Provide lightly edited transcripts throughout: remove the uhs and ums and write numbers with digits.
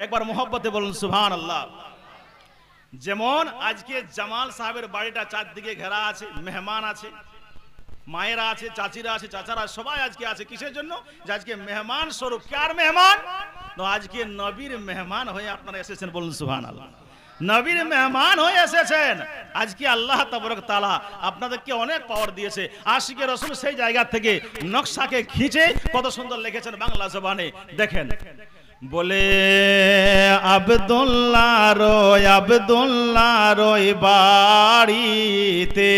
একবার মোহব্বতে বলুন সুবহানাল্লাহ। যেমন আজকে জামাল সাহেবের বাড়িটা চারদিকে ঘেরা আছে, মেহমান আছে, মায়েরা আছে, চাচিরা আছে, চাচারা সবাই আজকে আছে। কিসের জন্য? যে আজকে মেহমান স্বরূপ। কার মেহমান? তো আজকে নবীর মেহমান হয়ে আপনারা এসেছেন, বলুন সুবহানাল্লাহ। নবীর মেহমান হয়ে এসেছেন। আজকে আল্লাহ তাবারক তাআলা আপনাদেরকে অনেক পাওয়ার দিয়েছে। আশিকে রাসূল সেই জায়গা থেকে নকশাকে খিঁচে কত সুন্দর লিখেছেন বাংলা জবানে। দেখেন, বলে আব্দুল্লাহ রয় বাড়িতে,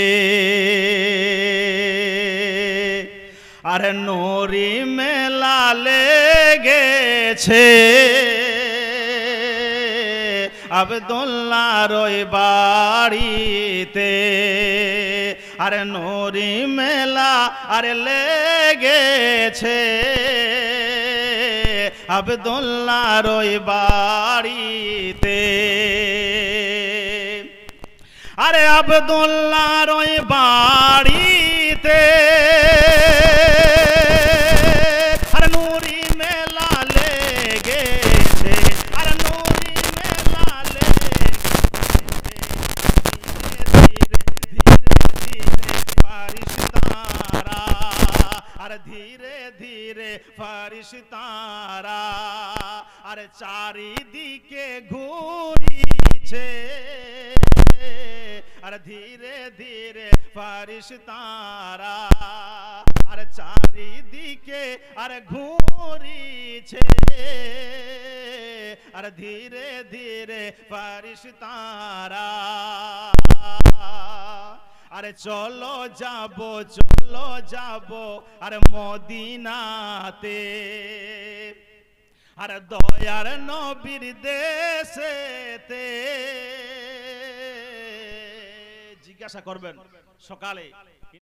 আরে নুরি মেলা লেগেছে। আব্দুল্লাহ রয় বাড়িতে, আরে নুরি মেলা আরে লেগেছে। আব্দুল্লাহ রয় বাড়িতে, আরে আব্দুল্লাহ রয় বাড়িতে, আরে নুরি মেলা লেগেছে। আরে নুরি মেলা লেগেছে। ধীরে ধীরে ফারিস্তারা, আরে ধীরে ধীরে ফারিস্তারা, আরে চারিদিকে ঘুরিছে। আরে ধীরে ধীরে ফারিস্তারা, আরে চারিদিকে আরে ঘুরিছে। আরে ধীরে ধীরে ফারিস্তারা, আরে চলো যাব আরে মদিনাতে, আরে দয়ার নবীর দেশেতে। জিজ্ঞাসা করবেন সকালে